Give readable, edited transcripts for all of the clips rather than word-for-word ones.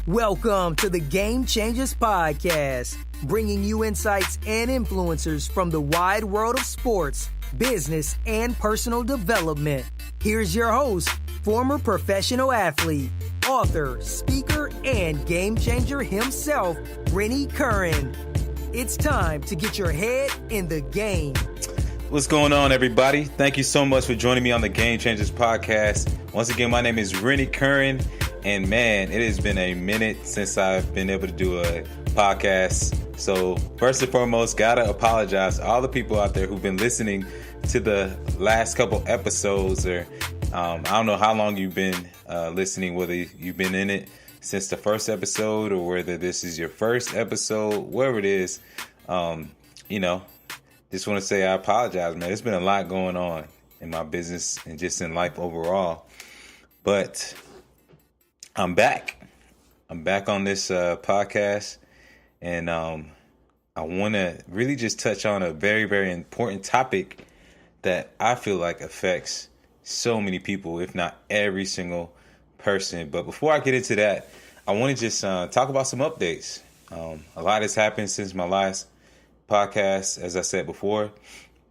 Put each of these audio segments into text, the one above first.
Welcome to the Game Changers Podcast, bringing you insights and influencers from the wide world of sports, business, and personal development. Here's your host, former professional athlete, author, speaker, and game changer himself, Rennie Curran. It's time to get your head in the game. What's going on, everybody? Thank you so much for joining me on the Game Changers Podcast. Once again, my name is Rennie Curran, and man, it has been a minute since I've been able to do a podcast. So first and foremost, gotta apologize to all the people out there who've been listening to the last couple episodes, or I don't know how long you've been listening, whether you've been in it since the first episode or whether this is your first episode, wherever it is. Just want to say I apologize, man. There's been a lot going on in my business and just in life overall. But I'm back. I'm back on this podcast. And I want to really just touch on a very, very important topic that I feel like affects so many people, if not every single person. But before I get into that, I want to just talk about some updates. A lot has happened since my last podcast, as I said before.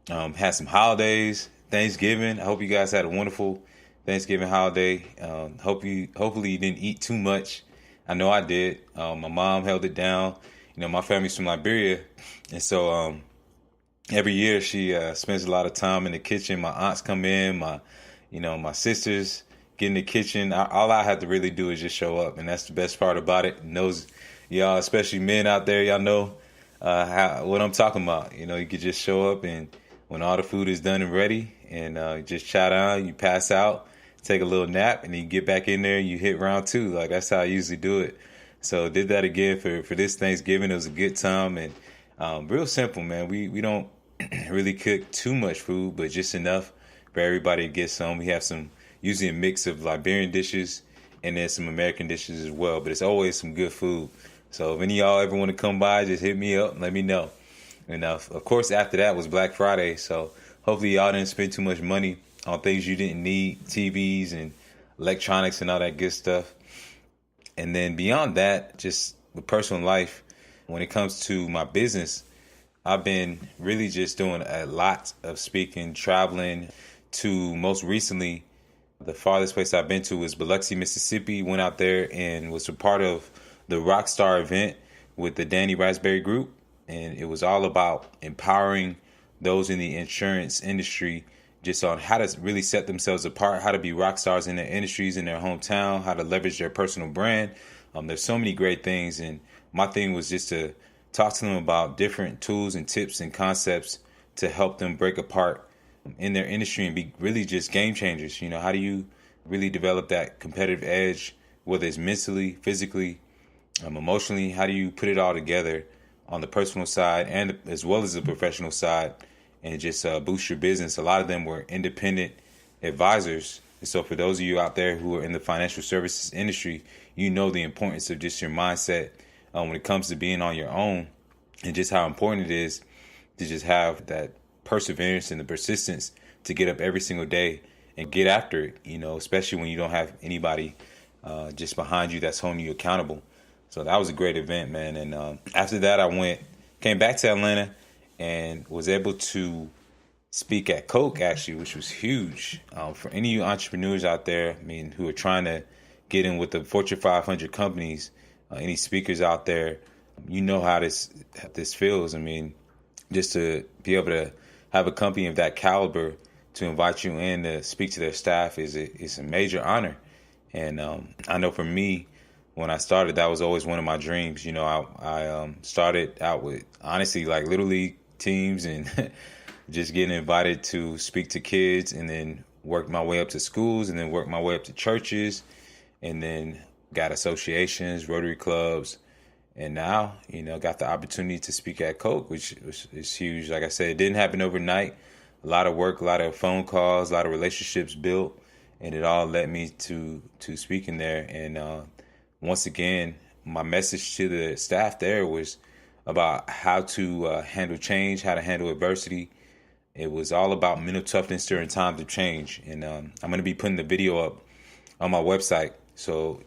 Had some holidays, Thanksgiving. I hope you guys had a wonderful Thanksgiving holiday. Hopefully you didn't eat too much. I know I did. My mom held it down. You know, my family's from Liberia, and so every year she spends a lot of time in the kitchen. My aunts come in, my sisters get in the kitchen. All I have to really do is just show up, and that's the best part about it. And those y'all, especially men out there, y'all know what I'm talking about. You know, you could just show up, and when all the food is done and ready, and you just chat on, you pass out, take a little nap, and then you get back in there and you hit round two. Like, that's how I usually do it. So did that again for this Thanksgiving. It was a good time, and real simple, man. We don't really cook too much food, but just enough for everybody to get some. We have usually a mix of Liberian dishes and then some American dishes as well, but it's always some good food. So if any of y'all ever want to come by, just hit me up and let me know. And of course, after that was Black Friday. So hopefully y'all didn't spend too much money on things you didn't need, TVs and electronics and all that good stuff. And then beyond that, just with personal life, when it comes to my business, I've been really just doing a lot of speaking, traveling to, most recently, the farthest place I've been to is Biloxi, Mississippi. Went out there and was a part of the Rockstar event with the Danny Raspberry Group. And it was all about empowering those in the insurance industry just on how to really set themselves apart, how to be rock stars in their industries, in their hometown, how to leverage their personal brand. There's so many great things. And my thing was just to talk to them about different tools and tips and concepts to help them break apart in their industry and be really just game changers. You know, how do you really develop that competitive edge, whether it's mentally, physically, emotionally? How do you put it all together on the personal side and as well as the professional side and just boost your business? A lot of them were independent advisors. And so for those of you out there who are in the financial services industry, you know the importance of just your mindset when it comes to being on your own, and just how important it is to just have that perseverance and the persistence to get up every single day and get after it, you know, especially when you don't have anybody just behind you that's holding you accountable. So that was a great event, man. And after that, I came back to Atlanta and was able to speak at Coke, actually, which was huge. For any of you entrepreneurs out there, I mean, who are trying to get in with the Fortune 500 companies, any speakers out there, you know how this feels. I mean, just to be able to have a company of that caliber to invite you in to speak to their staff is a major honor. And I know for me, when I started, that was always one of my dreams. You know, I started out with, honestly, like Little League teams and just getting invited to speak to kids, and then worked my way up to schools, and then worked my way up to churches, and then got associations, Rotary clubs. And now, you know, got the opportunity to speak at Coke, which is huge. Like I said, it didn't happen overnight. A lot of work, a lot of phone calls, a lot of relationships built, and it all led me to speaking there. And once again, my message to the staff there was about how to handle change, how to handle adversity. It was all about mental toughness during times of change. And I'm going to be putting the video up on my website. So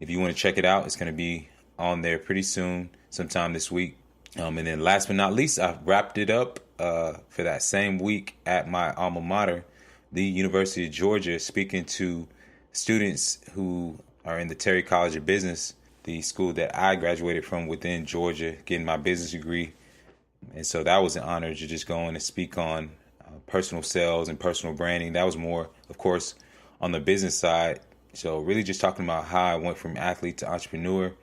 If you want to check it out, it's going to be on there pretty soon, sometime this week. And then last but not least, I wrapped it up for that same week at my alma mater, the University of Georgia, speaking to students who are in the Terry College of Business, the school that I graduated from within Georgia, getting my business degree. And so that was an honor to just go in and speak on personal sales and personal branding. That was more, of course, on the business side. So really just talking about how I went from athlete to entrepreneur,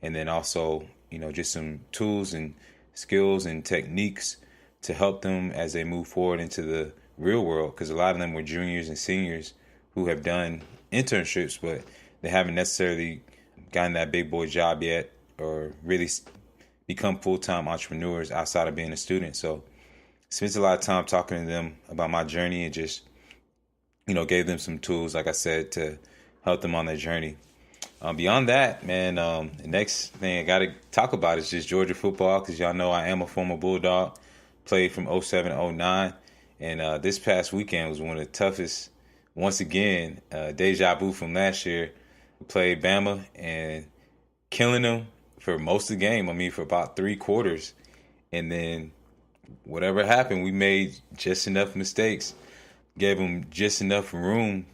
and then also, just some tools and skills and techniques to help them as they move forward into the real world. Because a lot of them were juniors and seniors who have done internships, but they haven't necessarily gotten that big boy job yet or really become full-time entrepreneurs outside of being a student. So spent a lot of time talking to them about my journey and just, gave them some tools, like I said, to help them on their journey. Beyond that, man, the next thing I got to talk about is just Georgia football, because y'all know I am a former Bulldog, played from 07 to 09. And this past weekend was one of the toughest. Once again, deja vu from last year. We played Bama and killing them for most of the game. I mean, for about 3 quarters. And then whatever happened, we made just enough mistakes, gave them just enough room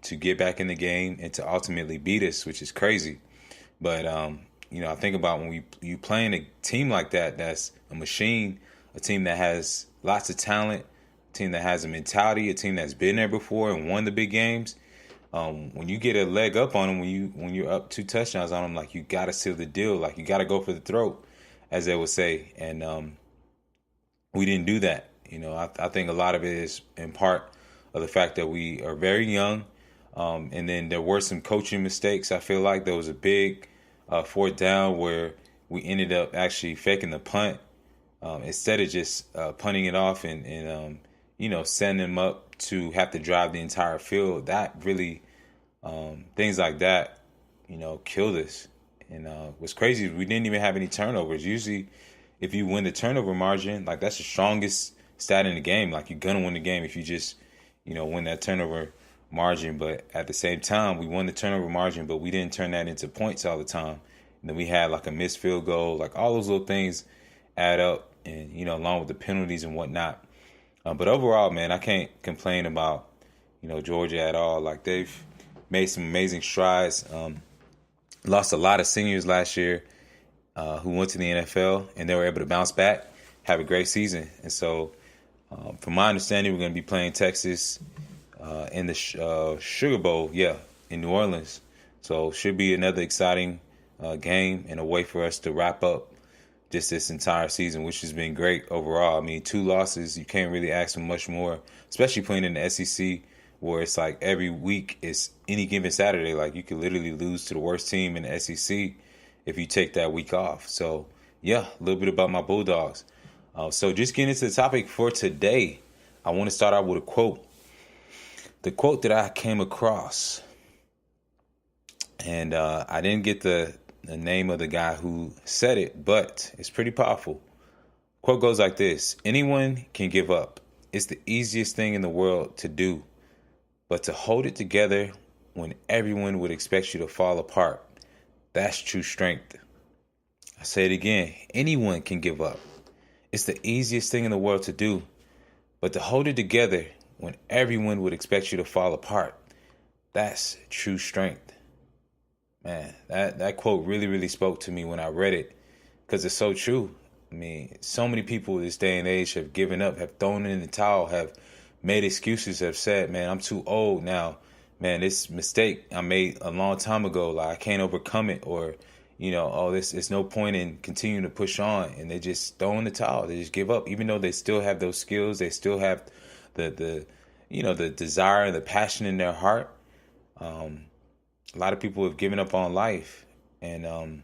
to get back in the game and to ultimately beat us, which is crazy. But, I think about when you playing a team like that, that's a machine, a team that has lots of talent, a team that has a mentality, a team that's been there before and won the big games. When you get a leg up on them, when you're up 2 touchdowns on them, like, you got to seal the deal. Like, you got to go for the throat, as they would say. And we didn't do that. I think a lot of it is in part of the fact that we are very young. And then there were some coaching mistakes. I feel like there was a big 4th down where we ended up actually faking the punt instead of just punting it off and setting them up to have to drive the entire field. That really, things like that, killed us. And what's crazy is we didn't even have any turnovers. Usually, if you win the turnover margin, like, that's the strongest stat in the game. Like, you're gonna win the game if you just, win that turnover margin. But at the same time, we won the turnover margin, but we didn't turn that into points all the time. And then we had like a missed field goal, like all those little things add up, and along with the penalties and whatnot. But overall, man, I can't complain about Georgia at all. Like, they've made some amazing strides. Lost a lot of seniors last year who went to the NFL, and they were able to bounce back, have a great season. And so, from my understanding, we're going to be playing Texas in the Sugar Bowl, in New Orleans. So should be another exciting game and a way for us to wrap up just this entire season, which has been great overall. I mean, 2 losses, you can't really ask for much more, especially playing in the SEC, where it's like every week is any given Saturday. Like, you could literally lose to the worst team in the SEC if you take that week off. So, a little bit about my Bulldogs. So just getting into the topic for today, I want to start out with a quote. The quote that I came across, and I didn't get the name of the guy who said it, but it's pretty powerful. Quote goes like this: anyone can give up. It's the easiest thing in the world to do, but to hold it together when everyone would expect you to fall apart, that's true strength. I say it again. Anyone can give up. It's the easiest thing in the world to do, but to hold it together when everyone would expect you to fall apart, that's true strength. Man, that quote really, really spoke to me when I read it, because it's so true. I mean, so many people this day and age have given up, have thrown in the towel, have made excuses, have said, man, I'm too old now. Man, this mistake I made a long time ago, like, I can't overcome it, or, there's no point in continuing to push on. And they just throw in the towel. They just give up, even though they still have those skills. They still have the desire and the passion in their heart. A lot of people have given up on life. And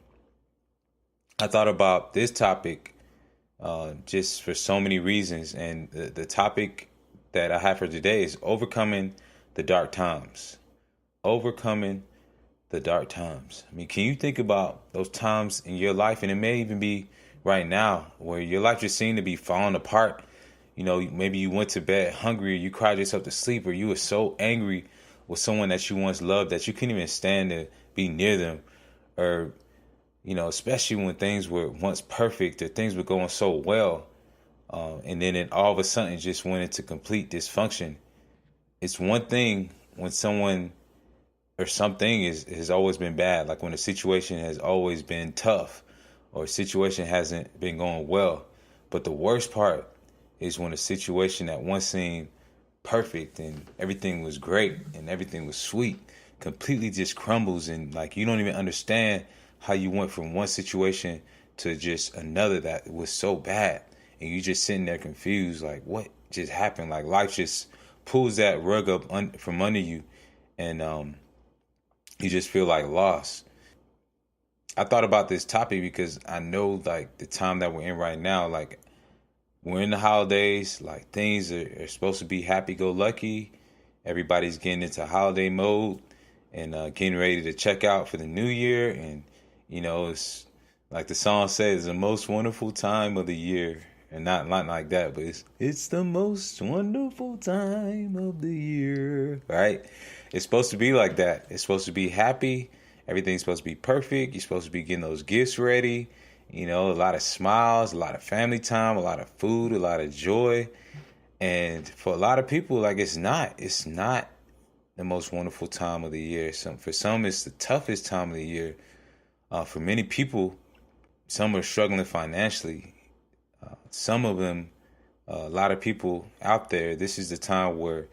I thought about this topic just for so many reasons. And the topic that I have for today is overcoming the dark times. Overcoming the dark times. I mean, can you think about those times in your life, and it may even be right now, where your life just seemed to be falling apart? Maybe you went to bed hungry, or you cried yourself to sleep, or you were so angry with someone that you once loved that you couldn't even stand to be near them, or especially when things were once perfect or things were going so well, and then it all of a sudden just went into complete dysfunction. It's one thing when someone or something has always been bad, like when a situation has always been tough or a situation hasn't been going well. But the worst part is when a situation that once seemed perfect and everything was great and everything was sweet completely just crumbles, and like you don't even understand how you went from one situation to just another that was so bad, and you just sitting there confused, like what just happened? Like life just pulls that rug up from under you, and you just feel like lost. I thought about this topic because I know like the time that we're in right now, like we're in the holidays, like things are supposed to be happy-go-lucky. Everybody's getting into holiday mode and getting ready to check out for the new year. And, it's like the song says, the most wonderful time of the year. And not like that, but it's the most wonderful time of the year, right? It's supposed to be like that. It's supposed to be happy. Everything's supposed to be perfect. You're supposed to be getting those gifts ready. A lot of smiles, a lot of family time, a lot of food, a lot of joy. And for a lot of people, like it's not the most wonderful time of the year. For some, it's the toughest time of the year. For many people, some are struggling financially. Some of them, a lot of people out there, this is the time where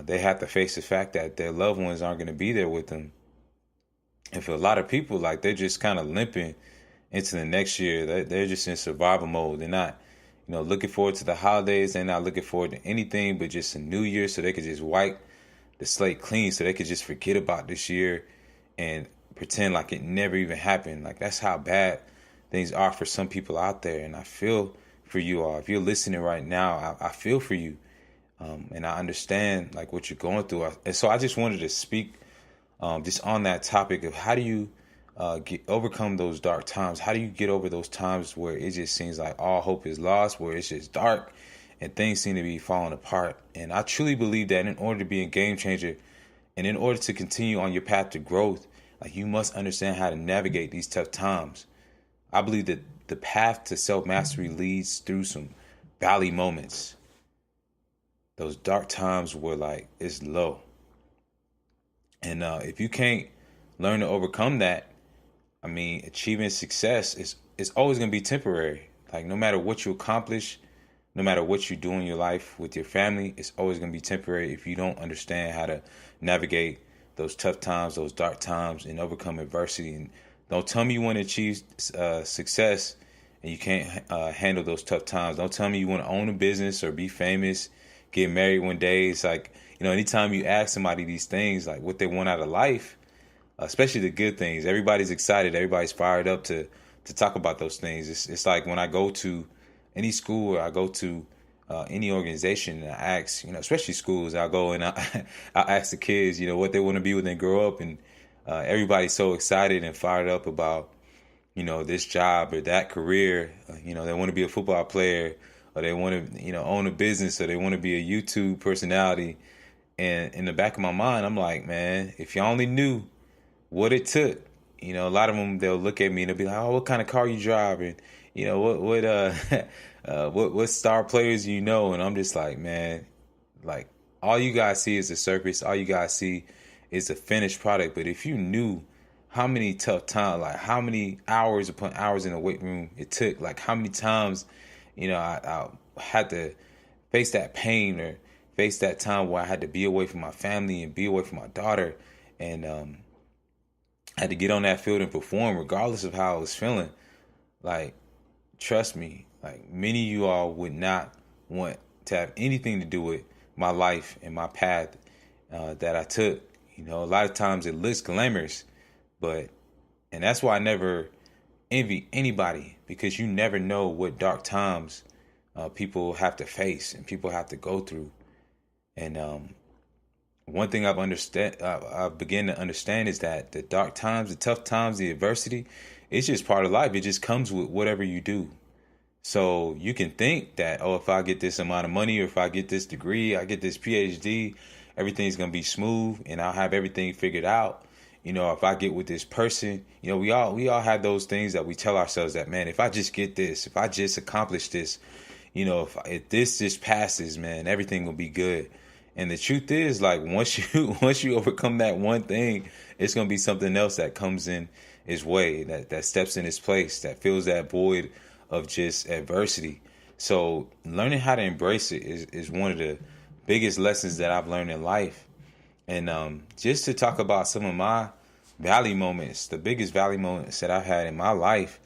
they have to face the fact that their loved ones aren't going to be there with them. And for a lot of people, like they're just kind of limping into the next year. They're just in survival mode. They're not, looking forward to the holidays. They're not looking forward to anything but just a new year so they could just wipe the slate clean, so they could just forget about this year and pretend like it never even happened. Like that's how bad things are for some people out there. And I feel for you all. If you're listening right now, I feel for you. And I understand like what you're going through. And so I just wanted to speak just on that topic of how do you overcome those dark times? How do you get over those times where it just seems like all hope is lost, where it's just dark and things seem to be falling apart? And I truly believe that in order to be a game changer and in order to continue on your path to growth, like you must understand how to navigate these tough times. I believe that the path to self-mastery leads through some valley moments. Those dark times where like it's low. And if you can't learn to overcome that, I mean, achieving success is always going to be temporary. Like no matter what you accomplish, no matter what you do in your life with your family, it's always going to be temporary if you don't understand how to navigate those tough times, those dark times, and overcome adversity. And don't tell me you want to achieve success and you can't handle those tough times. Don't tell me you want to own a business or be famous, get married one day. It's like, anytime you ask somebody these things, like what they want out of life, especially the good things, everybody's excited. Everybody's fired up to talk about those things. It's like when I go to any school or I go to any organization and I ask, especially schools, I'll go and I ask the kids, what they want to be when they grow up. And everybody's so excited and fired up about, this job or that career. They want to be a football player, or they want to, own a business, or they want to be a YouTube personality. And in the back of my mind, I'm like, man, if y'all only knew what it took, a lot of them, they'll look at me and they'll be like, oh, what kind of car you drive? And, what star players you know? And I'm just like, man, like all you guys see is the surface. All you guys see is the finished product. But if you knew how many tough times, like how many hours upon hours in the weight room it took, like how many times, I had to face that pain or face that time where I had to be away from my family and be away from my daughter, and had to get on that field and perform regardless of how I was feeling. Like, trust me, like many of you all would not want to have anything to do with my life and my path that I took. A lot of times it looks glamorous, and that's why I never envy anybody, because you never know what dark times people have to face and people have to go through. And one thing I've begun to understand is that the dark times, the tough times, the adversity, it's just part of life. It just comes with whatever you do. So you can think that, if I get this amount of money, or if I get this degree, I get this PhD, everything's going to be smooth and I'll have everything figured out. if I get with this person, we all have those things that we tell ourselves that, man, if I just get this, if I just accomplish this, if this just passes, man, everything will be good. And the truth is, like, once you once you overcome that one thing, it's gonna be something else that comes in its way, that steps in its place, that fills that void of just adversity. So learning how to embrace it is one of the biggest lessons that I've learned in life. And just to talk about some of my valley moments, the biggest valley moments that I've had in my life,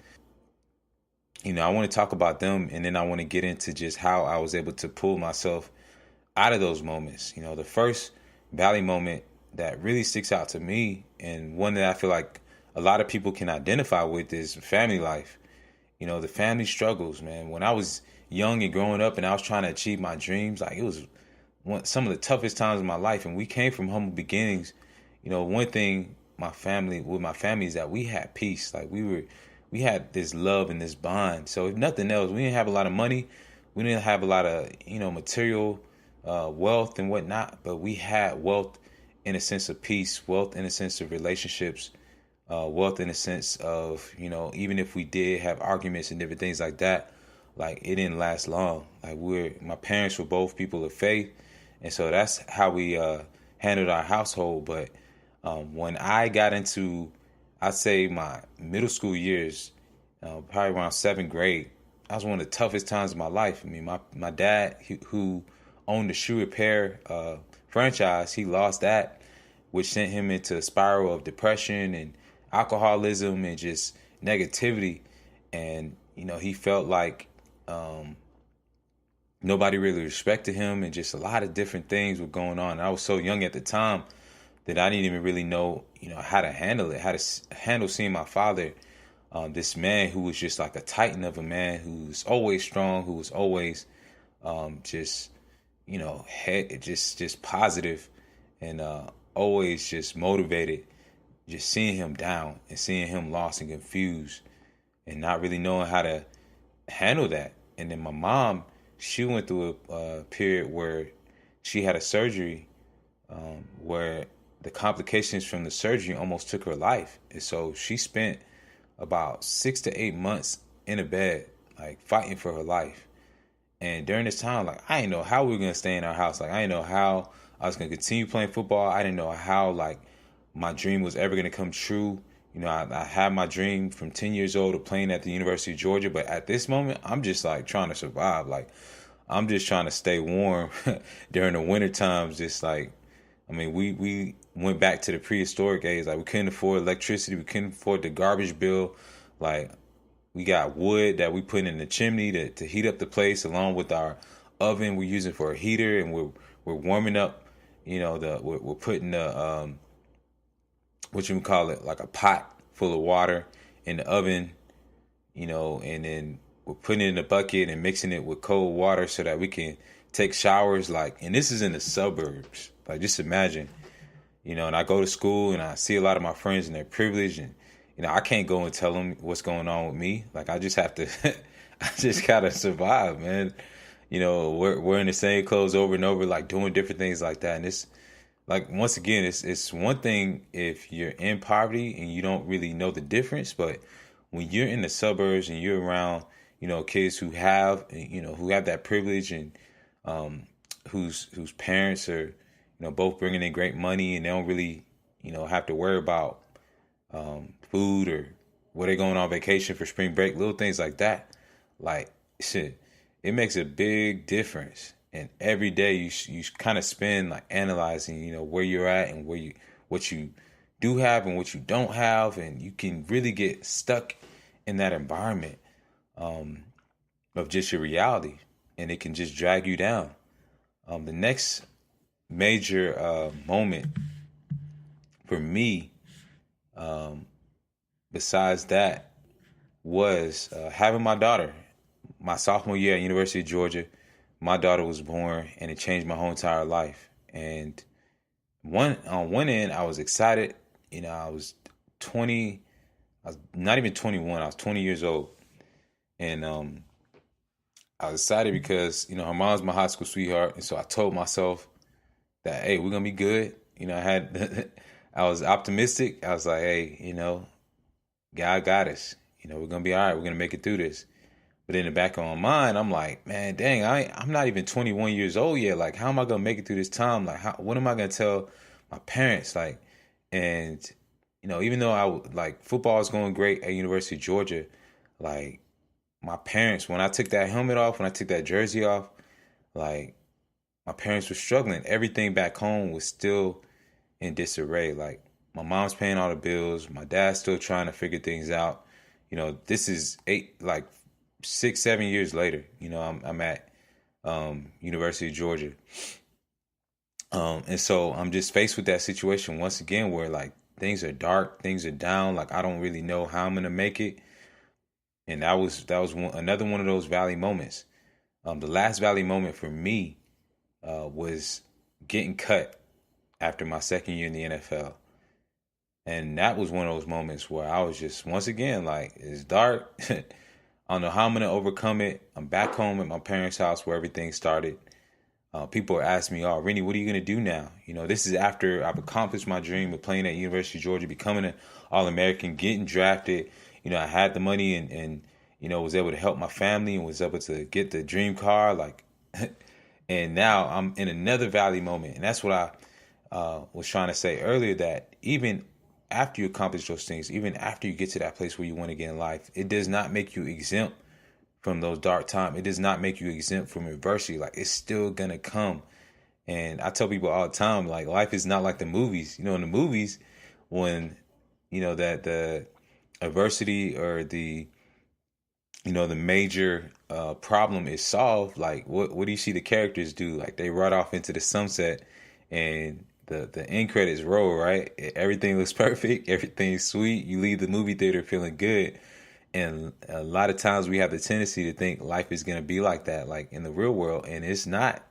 I want to talk about them, and then I want to get into just how I was able to pull myself out of those moments. The first valley moment that really sticks out to me, and one that I feel like a lot of people can identify with, is family life. The family struggles, man. When I was young and growing up and I was trying to achieve my dreams, like, it was some of the toughest times in my life, and we came from humble beginnings. One thing my family is that we had peace. Like, we had this love and this bond. So if nothing else, we didn't have a lot of money, we didn't have a lot of material wealth and whatnot, but we had wealth in a sense of peace, wealth in a sense of relationships, wealth in a sense of, even if we did have arguments and different things like that, like, it didn't last long. Like, my parents were both people of faith, and so that's how we handled our household. But when I got into, I'd say, my middle school years, probably around 7th grade, that was one of the toughest times of my life. I mean, my dad, who owned the shoe repair franchise, he lost that, which sent him into a spiral of depression and alcoholism and just negativity. And, he felt like nobody really respected him, and just a lot of different things were going on. And I was so young at the time that I didn't even really know, how to handle it, how to handle seeing my father, this man who was just like a titan of a man, who was always strong, who was always just positive, and always just motivated. Just seeing him down and seeing him lost and confused and not really knowing how to handle that. And then my mom, she went through a period where she had a surgery where the complications from the surgery almost took her life. And so she spent about 6 to 8 months in a bed, like, fighting for her life. And during this time, like, I didn't know how we were going to stay in our house. Like, I didn't know how I was going to continue playing football. I didn't know how, like, my dream was ever going to come true. I had my dream from 10 years old of playing at the University of Georgia. But at this moment, I'm just, like, trying to survive. Like, I'm just trying to stay warm during the winter times. Just like, I mean, we went back to the prehistoric age. Like, we couldn't afford electricity. We couldn't afford the garbage bill. Like, we got wood that we put in the chimney to heat up the place, along with our oven we're using for a heater, and we're warming up. We're putting the what you would call it, like a pot full of water in the oven, and then we're putting it in a bucket and mixing it with cold water so that we can take showers. Like, and this is in the suburbs. Like, just imagine, and I go to school and I see a lot of my friends and they're privileged, and I can't go and tell them what's going on with me. Like, I just have to, I just gotta survive, man. We're wearing the same clothes over and over, like, doing different things like that. And it's like, once again, it's one thing if you're in poverty and you don't really know the difference, but when you're in the suburbs and you're around, kids who have that privilege, and whose parents are, both bringing in great money, and they don't really, have to worry about food or where they're going on vacation for spring break, little things like that. Like, shit, it makes a big difference. And every day you kind of spend, like, analyzing, where you're at and what you do have and what you don't have, and you can really get stuck in that environment of just your reality, and it can just drag you down. The next major moment for me, besides that, was having my daughter. My sophomore year at University of Georgia, my daughter was born, and it changed my whole entire life. And on one end, I was excited. I was 20. I was not even 21. I was 20 years old, and I was excited because her mom's my high school sweetheart, and so I told myself that, hey, we're gonna be good. I I was optimistic. I was like, hey, God got us. We're gonna be all right. We're gonna make it through this. But in the back of my mind, I'm like, man, dang, I'm not even 21 years old yet. Like, how am I gonna make it through this time? Like, what am I gonna tell my parents? Like, and even though like football is going great at University of Georgia, like my parents, when I took that helmet off, when I took that jersey off, like my parents were struggling. Everything back home was still in disarray. Like my mom's paying all the bills, my dad's still trying to figure things out. This is 6, 7 years later. I'm at University of Georgia, and so I'm just faced with that situation once again, where like things are dark, things are down. Like I don't really know how I'm gonna make it, and that was another one of those valley moments. The last valley moment for me was getting cut after my second year in the NFL. And that was one of those moments where I was just, once again, like, it's dark. I don't know how I'm going to overcome it. I'm back home at my parents' house where everything started. People are asking me, oh, Rennie, what are you going to do now? This is after I've accomplished my dream of playing at University of Georgia, becoming an All-American, getting drafted. I had the money and was able to help my family and was able to get the dream car. Like, and now I'm in another valley moment. And that's what I was trying to say earlier, that even after you accomplish those things, even after you get to that place where you want to get in life, it does not make you exempt from those dark times. It does not make you exempt from adversity. Like, it's still going to come. And I tell people all the time, like, life is not like the movies. In the movies, when, that the adversity or the major problem is solved, like, what do you see the characters do? Like, they ride off into the sunset and the end credits roll, right? Everything looks perfect. Everything's sweet. You leave the movie theater feeling good. And a lot of times we have the tendency to think life is going to be like that, like in the real world. And it's not.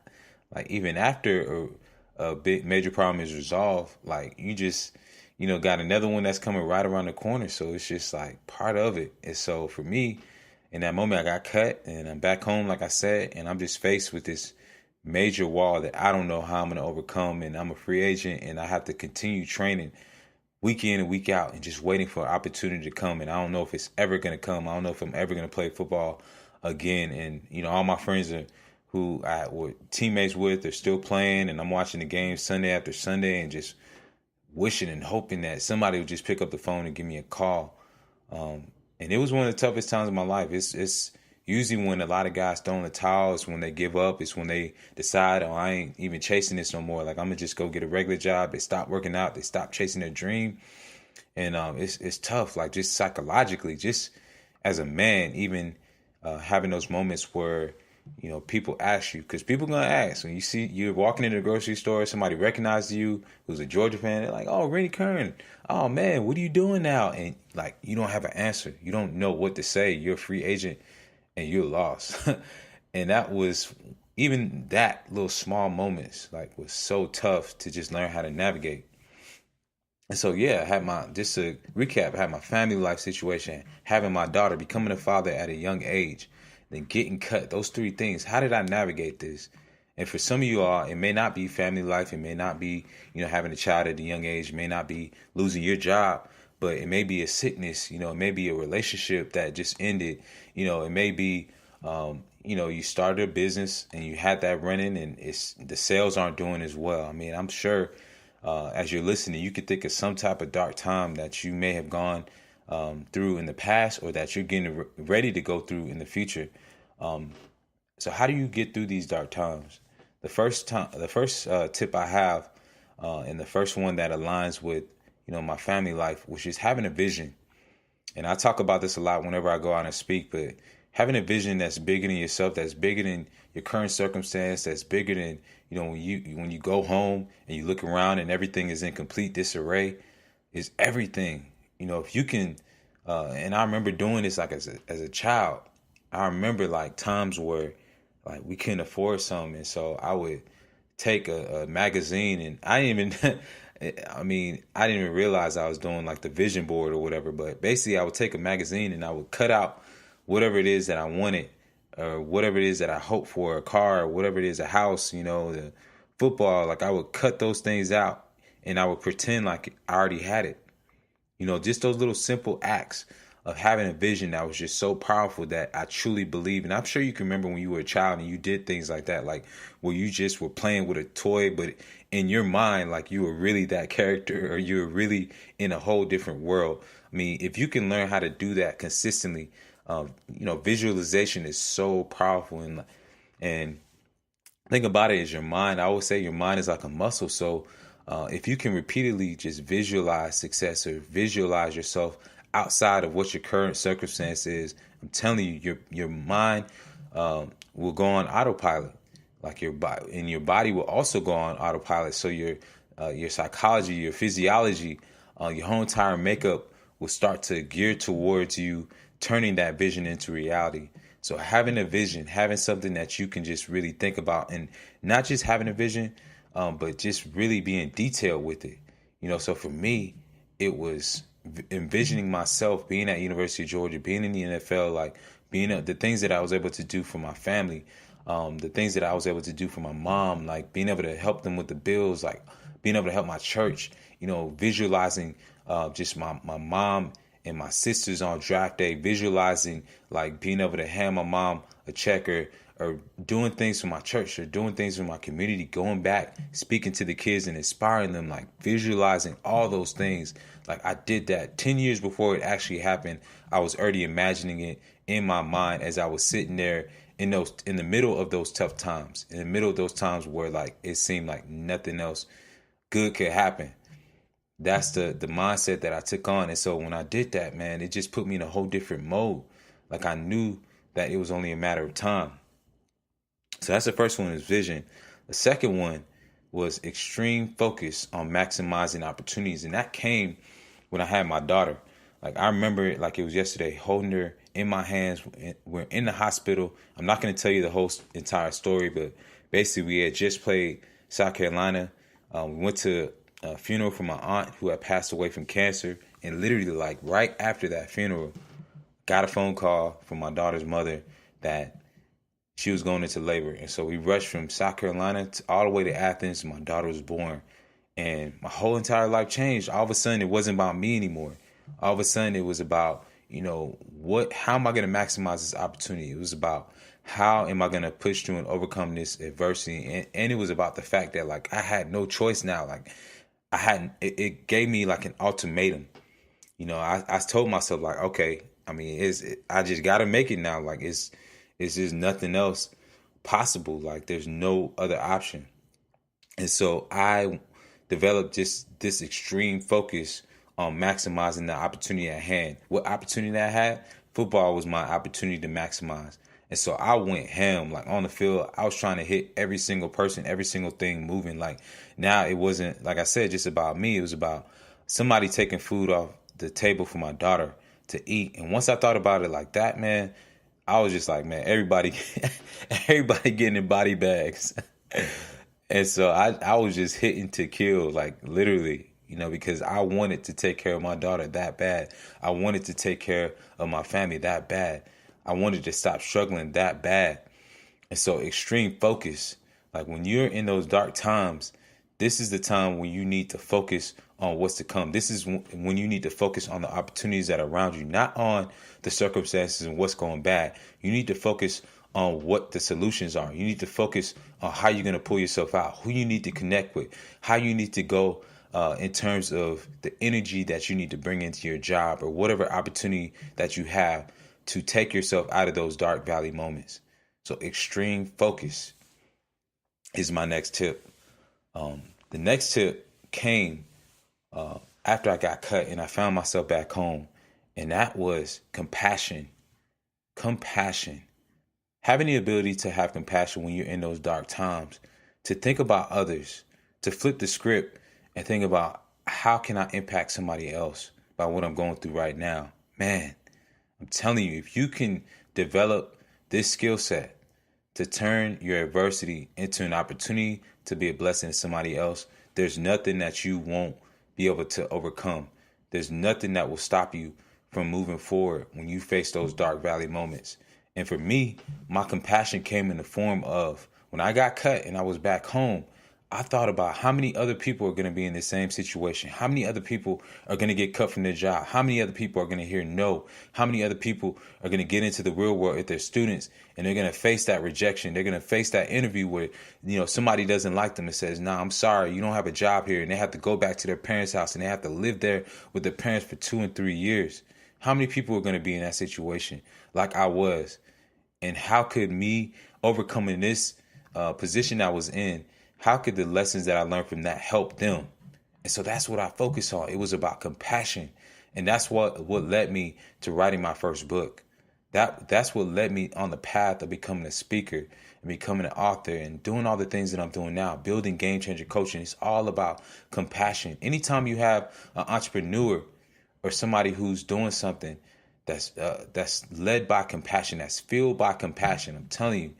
Like, even after a big major problem is resolved, like, you just, got another one that's coming right around the corner. So it's just like part of it. And so for me, in that moment, I got cut and I'm back home, like I said, and I'm just faced with this major wall that I don't know how I'm going to overcome. And I'm a free agent and I have to continue training week in and week out and just waiting for an opportunity to come. And I don't know if it's ever going to come. I don't know if I'm ever going to play football again. And, all my friends who I were teammates with are still playing, and I'm watching the game Sunday after Sunday and just wishing and hoping that somebody would just pick up the phone and give me a call. And it was one of the toughest times of my life. It's usually when a lot of guys throw in the towel. It's when they give up. It's when they decide, oh, I ain't even chasing this no more. Like, I'm going to just go get a regular job. They stop working out. They stop chasing their dream. And it's tough, like, just psychologically, just as a man, even having those moments where, people ask you, because people going to ask. When you're walking into the grocery store, somebody recognizes you who's a Georgia fan. They're like, oh, Rennie Kern. Oh, man, what are you doing now? And, like, you don't have an answer. You don't know what to say. You're a free agent. And you're lost. And that was, even that little small moments, like, was so tough to just learn how to navigate. And so, yeah, just to recap, I had my family life situation, having my daughter, becoming a father at a young age, then getting cut. Those three things. How did I navigate this? And for some of you all, it may not be family life. It may not be, having a child at a young age. It may not be losing your job. But it may be a sickness, it may be a relationship that just ended, it may be, you started a business and you had that running and the sales aren't doing as well. I mean, I'm sure as you're listening, you could think of some type of dark time that you may have gone through in the past or that you're getting ready to go through in the future. So how do you get through these dark times? The first tip I have, and the first one that aligns with my family life, which is having a vision. And I talk about this a lot whenever I go out and speak, but having a vision that's bigger than yourself, that's bigger than your current circumstance, that's bigger than, when you go home and you look around and everything is in complete disarray, is everything. If you can, and I remember doing this like as a child. I remember like times where like we couldn't afford something, and so I would take a magazine, and I didn't even I didn't even realize I was doing like the vision board or whatever, but basically I would take a magazine and I would cut out whatever it is that I wanted or whatever it is that I hoped for, a car or whatever it is, a house, the football. Like, I would cut those things out and I would pretend like I already had it. Just those little simple acts of having a vision that was just so powerful that I truly believe. And I'm sure you can remember when you were a child and you did things like that, like where you just were playing with a toy, but in your mind, like you were really that character, or you were really in a whole different world. I mean, if you can learn how to do that consistently, visualization is so powerful. And think about it as your mind. I always say your mind is like a muscle. So if you can repeatedly just visualize success or visualize yourself outside of what your current circumstance is, I'm telling you, your mind will go on autopilot. Like your body will also go on autopilot. So your psychology, your physiology, your whole entire makeup will start to gear towards you turning that vision into reality. So having a vision, having something that you can just really think about, and not just having a vision, but just really being detailed with it. So for me, it was envisioning myself being at University of Georgia, being in the NFL, like being the things that I was able to do for my family, the things that I was able to do for my mom, like being able to help them with the bills, like being able to help my church, visualizing just my mom and my sisters on draft day, visualizing like being able to hand my mom a check, or doing things for my church, or doing things for my community, going back, speaking to the kids and inspiring them, like visualizing all those things. Like I did that 10 years before it actually happened. I was already imagining it in my mind as I was sitting there in the middle of those tough times, in the middle of those times where like it seemed like nothing else good could happen. That's the mindset that I took on. And so when I did that, man, it just put me in a whole different mode. Like I knew that it was only a matter of time. So that's the first one, is vision. The second one was extreme focus on maximizing opportunities. And that came when I had my daughter. Like I remember it like it was yesterday, holding her in my hands. We're in the hospital. I'm not going to tell you the whole entire story, but basically we had just played South Carolina. We went to a funeral for my aunt who had passed away from cancer. And literally like right after that funeral, got a phone call from my daughter's mother that she was going into labor. And so we rushed from South Carolina all the way to Athens. My daughter was born. And my whole entire life changed. All of a sudden, it wasn't about me anymore. All of a sudden, it was about, how am I going to maximize this opportunity? It was about how am I going to push through and overcome this adversity? And it was about the fact that, like, I had no choice now. Like, it gave me, like, an ultimatum. I told myself, like, okay, I mean, I just got to make it now. Like, it's just nothing else possible. Like, there's no other option. And so I developed just this extreme focus on maximizing the opportunity at hand. What opportunity I had? Football was my opportunity to maximize. And so I went ham, like on the field. I was trying to hit every single person, every single thing moving. Like now it wasn't, like I said, just about me. It was about somebody taking food off the table for my daughter to eat. And once I thought about it like that, man, I was just like, man, everybody getting in body bags. And so I was just hitting to kill, like literally, because I wanted to take care of my daughter that bad. I wanted to take care of my family that bad. I wanted to stop struggling that bad. And so extreme focus, like when you're in those dark times, this is the time when you need to focus on what's to come. This is when you need to focus on the opportunities that are around you, not on the circumstances and what's going bad. You need to focus on what the solutions are. You need to focus on how you're going to pull yourself out, who you need to connect with, how you need to go in terms of the energy that you need to bring into your job or whatever opportunity that you have to take yourself out of those dark valley moments. So extreme focus is my next tip. The next tip came after I got cut and I found myself back home, and that was compassion. Compassion. Having the ability to have compassion when you're in those dark times, to think about others, to flip the script and think about how can I impact somebody else by what I'm going through right now. Man, I'm telling you, if you can develop this skill set to turn your adversity into an opportunity to be a blessing to somebody else, there's nothing that you won't be able to overcome. There's nothing that will stop you from moving forward when you face those dark valley moments. And for me, my compassion came in the form of when I got cut and I was back home, I thought about how many other people are going to be in the same situation. How many other people are going to get cut from their job? How many other people are going to hear no? How many other people are going to get into the real world if they're students and they're going to face that rejection? They're going to face that interview where, somebody doesn't like them and says, nah, I'm sorry, you don't have a job here. And they have to go back to their parents' house and they have to live there with their parents for 2 and 3 years. How many people are going to be in that situation like I was? And how could me overcoming this position I was in, how could the lessons that I learned from that help them? And so that's what I focused on. It was about compassion. And that's what led me to writing my first book. That's what led me on the path of becoming a speaker and becoming an author and doing all the things that I'm doing now, building Game Changer Coaching. It's all about compassion. Anytime you have an entrepreneur or somebody who's doing something that's led by compassion, that's fueled by compassion, I'm telling you,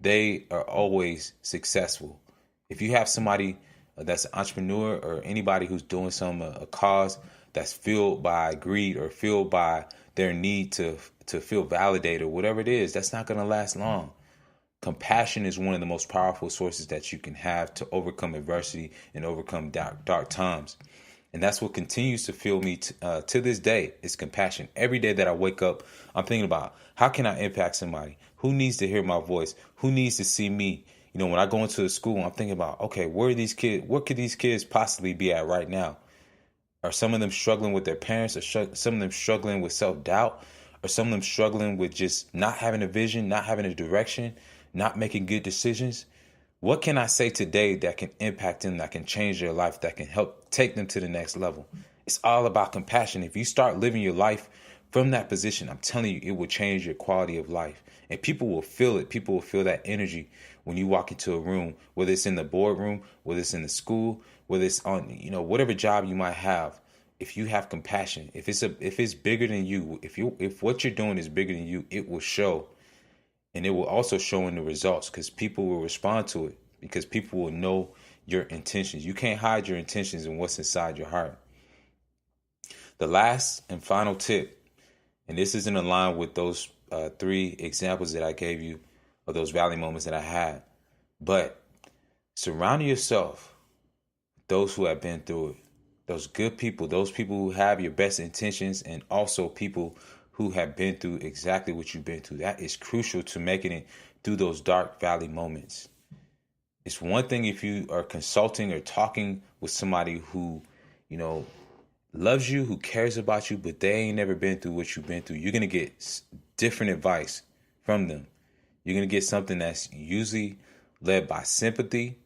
they are always successful. If you have somebody that's an entrepreneur or anybody who's doing a cause that's fueled by greed or fueled by their need to feel validated or whatever it is, that's not going to last long. Compassion is one of the most powerful sources that you can have to overcome adversity and overcome dark times. And that's what continues to fuel me to this day is compassion. Every day that I wake up, I'm thinking about how can I impact somebody? Who needs to hear my voice? Who needs to see me? When I go into the school, I'm thinking about, okay, where are these kids? What could these kids possibly be at right now? Are some of them struggling with their parents? Or some of them struggling with self-doubt? Or some of them struggling with just not having a vision, not having a direction, not making good decisions? What can I say today that can impact them, that can change their life, that can help take them to the next level? It's all about compassion. If you start living your life from that position, I'm telling you, it will change your quality of life. And people will feel it. People will feel that energy when you walk into a room, whether it's in the boardroom, whether it's in the school, whether it's on, whatever job you might have. If you have compassion, if it's bigger than you, if what you're doing is bigger than you, it will show. And it will also show in the results because people will respond to it because people will know your intentions. You can't hide your intentions and what's inside your heart. The last and final tip, and this isn't in line with those 3 examples that I gave you of those valley moments that I had, but surround yourself with those who have been through it, those good people, those people who have your best intentions, and also people who have been through exactly what you've been through. That is crucial to making it through those dark valley moments. It's one thing if you are consulting or talking with somebody who, loves you, who cares about you, but they ain't never been through what you've been through. You're going to get different advice from them. You're going to get something that's usually led by sympathy,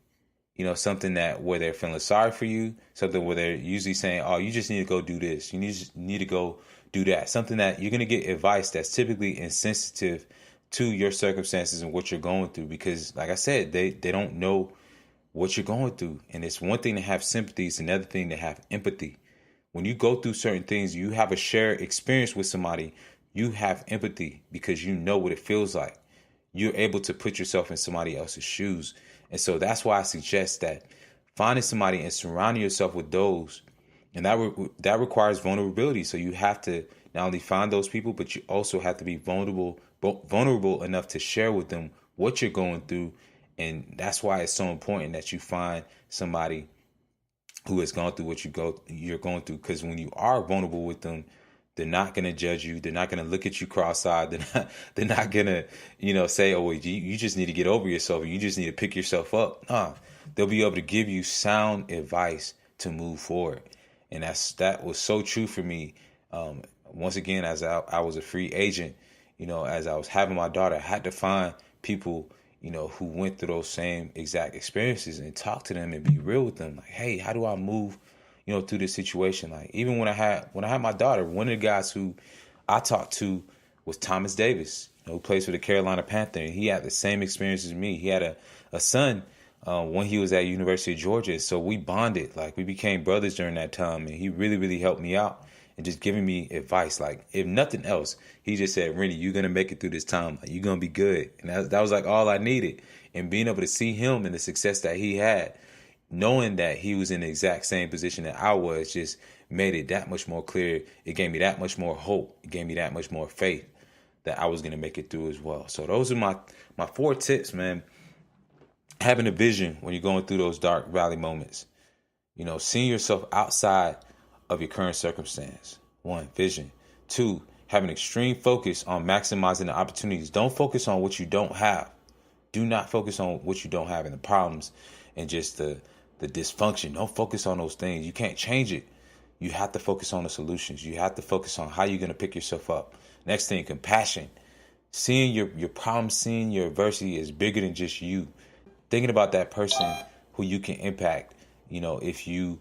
something where they're feeling sorry for you, something where they're usually saying, oh, you just need to go do this. You need to go do that. Something that you're going to get advice that's typically insensitive to your circumstances and what you're going through. Because like I said, they don't know what you're going through. And it's one thing to have sympathy. It's another thing to have empathy. When you go through certain things, you have a shared experience with somebody, you have empathy because you know what it feels like. You're able to put yourself in somebody else's shoes. And so that's why I suggest that finding somebody and surrounding yourself with those, and that requires vulnerability. So you have to not only find those people, but you also have to be vulnerable enough to share with them what you're going through. And that's why it's so important that you find somebody who has gone through what you're going through. Because when you are vulnerable with them, they're not going to judge you. They're not going to look at you cross-eyed. They're not going to, say, oh, you just need to get over yourself. Or you just need to pick yourself up. No, they'll be able to give you sound advice to move forward. And that was so true for me. Once again, as I was a free agent, as I was having my daughter, I had to find people, who went through those same exact experiences and talk to them and be real with them. Like, hey, how do I move, through this situation? Like, even when I had my daughter, one of the guys who I talked to was Thomas Davis, who plays for the Carolina Panthers. And he had the same experience as me. He had a son when he was at University of Georgia. So we bonded, like we became brothers during that time. And he really, really helped me out and just giving me advice. Like, if nothing else, he just said, Rennie, you're going to make it through this time. Like, you're going to be good. And that was like all I needed. And being able to see him and the success that he had, knowing that he was in the exact same position that I was, just made it that much more clear. It gave me that much more hope. It gave me that much more faith that I was going to make it through as well. So those are my 4 tips, man. having a vision when you're going through those dark valley moments. Seeing yourself outside of your current circumstance. 1, vision. 2, having extreme focus on maximizing the opportunities. Don't focus on what you don't have. Do not focus on what you don't have and the problems and just the dysfunction. Don't focus on those things. You can't change it. You have to focus on the solutions. You have to focus on how you're going to pick yourself up. Next thing, compassion. Seeing your problems, seeing your adversity is bigger than just you. Thinking about that person who you can impact, if you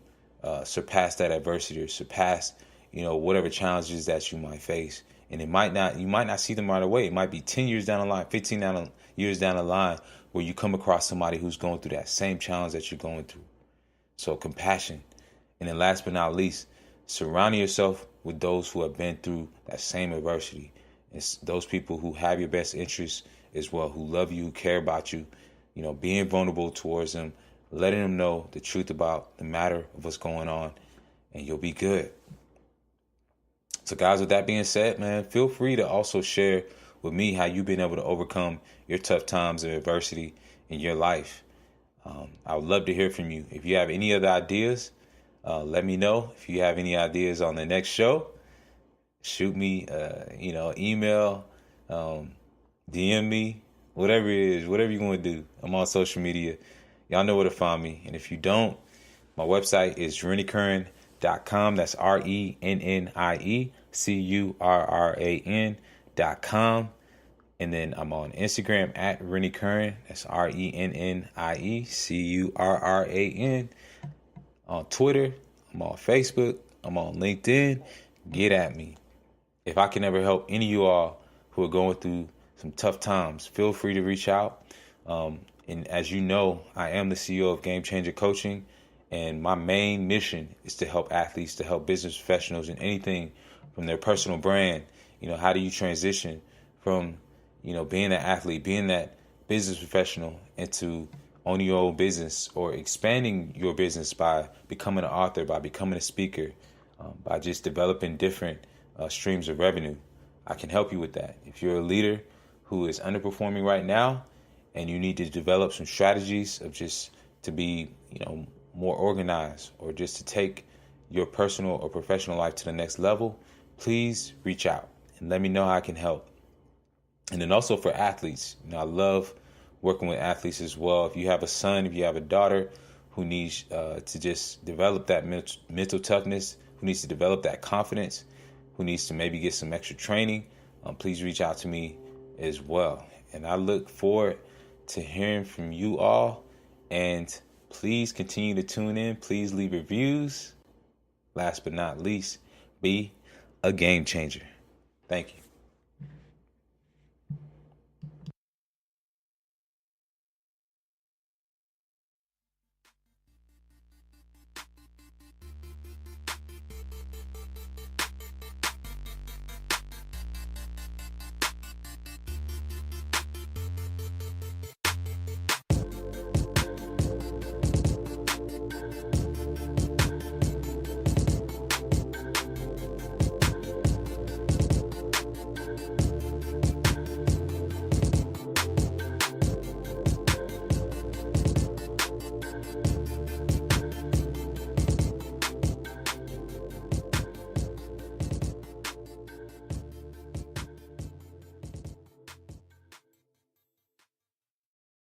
surpass that adversity or surpass, whatever challenges that you might face. And you might not see them right away. It might be 10 years down the line, 15 years down the line where you come across somebody who's going through that same challenge that you're going through. So compassion. And then last but not least, surrounding yourself with those who have been through that same adversity. It's those people who have your best interests as well, who love you, who care about you, being vulnerable towards them, letting them know the truth about the matter of what's going on, and you'll be good. So guys, with that being said, man, feel free to also share with me how you've been able to overcome your tough times and adversity in your life. I would love to hear from you. If you have any other ideas, let me know. If you have any ideas on the next show, shoot me, email, DM me, whatever it is, whatever you want to do. I'm on social media. Y'all know where to find me. And if you don't, my website is renniecurran.com. That's RennieCurran.com. And then I'm on Instagram at Rennie Curran. That's RennieCurran. On Twitter, I'm on Facebook, I'm on LinkedIn. Get at me. If I can ever help any of you all who are going through some tough times, feel free to reach out. And as you know, I am the CEO of Game Changer Coaching, and my main mission is to help athletes, to help business professionals in anything from their personal brand. How do you transition from, being an athlete, being that business professional into owning your own business, or expanding your business by becoming an author, by becoming a speaker, by just developing different streams of revenue. I can help you with that. If you're a leader who is underperforming right now and you need to develop some strategies of just to be, more organized, or just to take your personal or professional life to the next level, please reach out and let me know how I can help. And then also for athletes, I love working with athletes as well. If you have a son, if you have a daughter who needs to just develop that mental toughness, who needs to develop that confidence, who needs to maybe get some extra training, please reach out to me as well. And I look forward to hearing from you all. And please continue to tune in. Please leave reviews. Last but not least, be a game changer. Thank you.